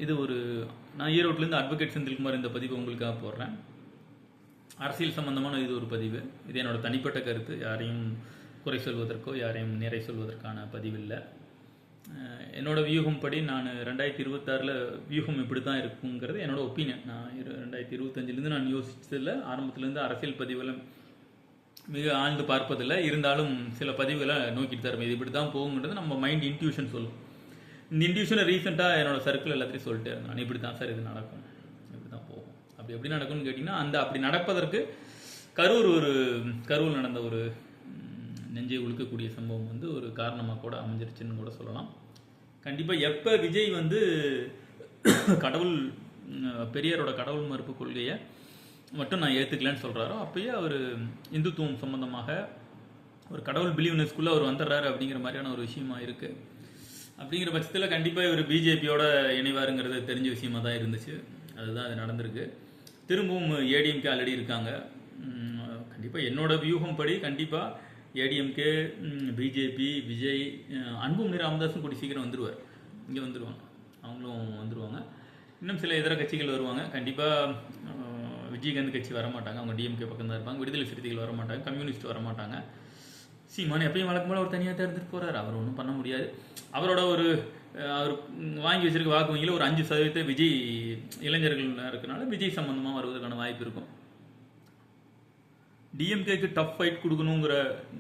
இது ஒரு நான் ஈரோட்டிலேருந்து அட்வொகேட் செந்தில்குமார் இந்த பதிவு உங்களுக்காக போடுறேன். அரசியல் சம்பந்தமான இது ஒரு பதிவு. இது என்னோட தனிப்பட்ட கருத்து. யாரையும் குறை சொல்வதற்கோ யாரையும் நிறை சொல்வதற்கான பதிவில்லை. என்னோட வியூகம் படி நான் 2026 வியூகம் இப்படி தான் இருக்குங்கிறது என்னோட ஒப்பீனியன். நான் 2025 நான் யோசிச்சதில்லை. ஆரம்பத்துலேருந்து அரசியல் பதிவுகளை மிக ஆழ்ந்து பார்ப்பதில்லை. இருந்தாலும் சில பதிவுகளை நோக்கிட்டு தரும். இது இப்படி தான் போகுங்கிறது நம்ம மைண்ட் இன்ட்யூஷன் சொல்லும். இந்த இன்ட்யூஷனை ரீசெண்டாக என்னோட சர்க்கிள் எல்லாத்தையும் சொல்லிட்டே இருந்தேன். நான் இப்படி தான் சார் இது நடக்கும், இப்படி தான் போகும். அப்படி எப்படி நடக்கும்னு கேட்டிங்கன்னா, அப்படி நடப்பதற்கு கரூர் நடந்த ஒரு நெஞ்சை உழுக்கக்கூடிய சம்பவம் ஒரு காரணமாக கூட அமைஞ்சிருச்சுன்னு கூட சொல்லலாம். கண்டிப்பாக எப்போ விஜய் பெரியாரோட கடவுள் மறுப்பு கொள்கையை மட்டும் நான் ஏற்றுக்கலன்னு சொல்கிறாரோ, அப்பயே அவர் இந்துத்துவம் சம்பந்தமாக ஒரு கடவுள் பிலீவ்னஸ்குள்ளே அவர் வந்துடுறாரு அப்படிங்கிற மாதிரியான ஒரு விஷயமா இருக்குது. அப்படிங்கிற பட்சத்தில் கண்டிப்பாக இவர் பிஜேபியோட இணைவாருங்கிறது தெரிஞ்ச விஷயமா தான் இருந்துச்சு. அதுதான் அது நடந்திருக்கு. திரும்பவும் ஏடிஎம்கே ஆல்ரெடி இருக்காங்க. கண்டிப்பாக என்னோட வியூகம் படி கண்டிப்பாக ஏடிஎம்கே, பிஜேபி, விஜய், அன்புமணி ராமதாஸும் கூடி சீக்கிரம் வந்துடுவார். இங்கே வந்துடுவாங்க, அவங்களும் வந்துடுவாங்க. இன்னும் சில இதர கட்சிகள் வருவாங்க. கண்டிப்பாக விஜயகாந்த் கட்சி வரமாட்டாங்க, அவங்க டிஎம்கே பக்கம் தான் இருப்பாங்க. விடுதலை சிறுத்தைகள் வரமாட்டாங்க, கம்யூனிஸ்ட் வரமாட்டாங்க. சீமான் எப்பயும் வழக்கம் போல ஒரு தனியாக தேர்ந்தெடுத்து போகிறார். அவர் ஒன்றும் பண்ண முடியாது. அவரோட அவர் வாங்கி வச்சிருக்க வாக்கு வங்கியில் ஒரு 5% விஜய் இளைஞர்கள் இருக்கனால விஜய் சம்பந்தமாக வருவதற்கான வாய்ப்பு இருக்கும். டிஎம்கேக்கு டஃப் ஃபைட் கொடுக்கணுங்கிற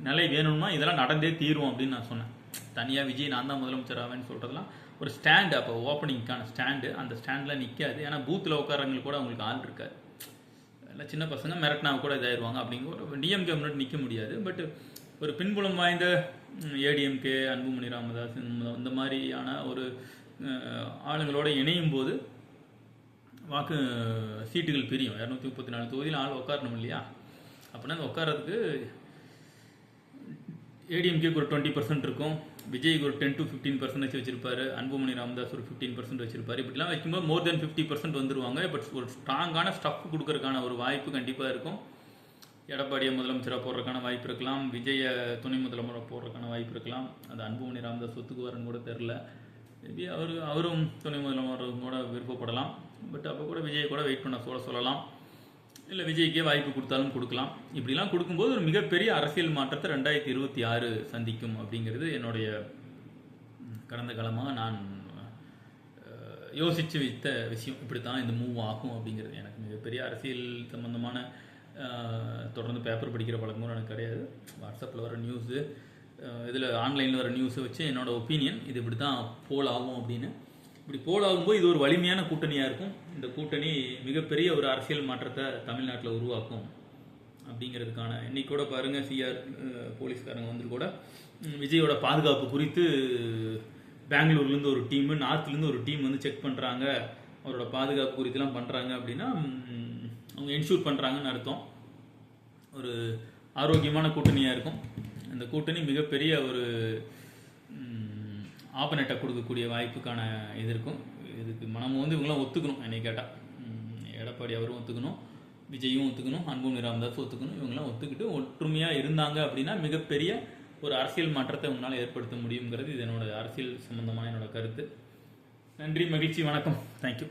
நிலை வேணும்னா இதெல்லாம் நடந்தே தீரும் அப்படின்னு நான் சொன்னேன். தனியாக விஜய் நான் தான் முதலமைச்சர் ஆவேன்னு சொல்கிறதுலாம் ஒரு ஸ்டாண்டு. அப்போ ஓப்பனிங்க்கான ஸ்டாண்டு, அந்த ஸ்டாண்டில் நிற்காது. ஏன்னா பூத்தில் உட்காரங்களுக்கு கூட அவங்களுக்கு ஆள் இருக்காது. இல்லை சின்ன பசங்க மிரட்டினா கூட இதாயிருவாங்க. அப்படிங்கிற ஒரு டிஎம்கே முன்னாடி நிற்க முடியாது. பட் ஒரு பின்புலம் வாய்ந்த ஏடிஎம்கே, அன்புமணி ராமதாஸ் இந்த மாதிரியான ஒரு ஆளுங்களோட இணையும் போது வாக்கு சீட்டுகள் பிரியும். 234 தொகுதியில் ஆள் உட்காரணும் இல்லையா? அப்படின்னா அந்த உட்காரத்துக்கு ஏடிஎம்கேக்கு ஒரு 20% இருக்கும், விஜய்க்கு ஒரு 10 to 15% வச்சிருப்பாரு, அன்புமணி ராமதாஸ் ஒரு 15% வச்சிருப்பாரு. இப்படிலாம் வைக்கும்போது மோர் தென் 50% வந்துருவாங்க. பட் ஒரு ஸ்ட்ராங்கான ஸ்டஃப் கொடுக்கறதுக்கான ஒரு வாய்ப்பு கண்டிப்பாக இருக்கும். எடப்பாடியை முதலமைச்சராக போடுறதுக்கான வாய்ப்பு இருக்கலாம், விஜய துணை முதலமைச்சராக போடுறதுக்கான வாய்ப்பு இருக்கலாம். அது அன்புமணி ராமதாஸ் ஒத்துக்குவாருன்னு கூட தெரில. மேபி அவரும் துணை முதலமைச்சர் கூட விருப்பப்படலாம். பட் அப்போ கூட விஜயை கூட வெயிட் பண்ண சொல்லலாம். இல்லை விஜய்க்கே வாய்ப்பு கொடுத்தாலும் கொடுக்கலாம். இப்படிலாம் கொடுக்கும்போது ஒரு மிகப்பெரிய அரசியல் மாற்றத்தை 2026 சந்திக்கும் அப்படிங்கிறது என்னுடைய கடந்த காலமாக நான் யோசித்து வைத்த விஷயம். இப்படி தான் இந்த மூவ் ஆகும் அப்படிங்கிறது. எனக்கு மிகப்பெரிய அரசியல் சம்பந்தமான தொடர்ந்து பேப்பர் படிக்கிற பழக்கமும் எனக்கு கிடையாது. வாட்ஸ்அப்பில் வர நியூஸு, இதில் ஆன்லைனில் வர நியூஸை வச்சு என்னோடய ஒப்பீனியன் இது இப்படி தான் போல் ஆகும் அப்படின்னு. இப்படி போல் ஆகும்போது இது ஒரு வலிமையான கூட்டணியாக இருக்கும். இந்த கூட்டணி மிகப்பெரிய ஒரு அரசியல் மாற்றத்தை தமிழ்நாட்டில் உருவாக்கும் அப்படிங்கிறதுக்கான இன்னைக்கு கூட பாருங்கள், சிஆர் போலீஸ்காரங்க வந்துட்டு கூட விஜயோட பாதுகாப்பு குறித்து பெங்களூர்லேருந்து ஒரு டீமு, நார்த்லேருந்து ஒரு டீம் செக் பண்ணுறாங்க, அவரோட பாதுகாப்பு குறித்துலாம் பண்ணுறாங்க அப்படின்னா அவங்க என்ஷூர் பண்ணுறாங்கன்னு அர்த்தம். ஒரு ஆரோக்கியமான கூட்டணியாக இருக்கும். இந்த கூட்டணி மிகப்பெரிய ஒரு ஆப்பனேட்டை கொடுக்கக்கூடிய வாய்ப்புக்கான இது இருக்கும். இதுக்கு மனம் இவங்களாம் ஒத்துக்கணும். என்னை கேட்டால் எடப்பாடி அவரும் ஒத்துக்கணும், விஜயும் ஒத்துக்கணும், அன்புமணி ராமதாஸ் ஒத்துக்கணும். இவங்களாம் ஒத்துக்கிட்டு ஒற்றுமையாக இருந்தாங்க அப்படின்னா மிகப்பெரிய ஒரு அரசியல் மாற்றத்தை உங்களால் ஏற்படுத்த முடியுங்கிறது இது என்னோட அரசியல் சம்பந்தமான என்னோட கருத்து. நன்றி, மகிழ்ச்சி, வணக்கம், தேங்க்யூ.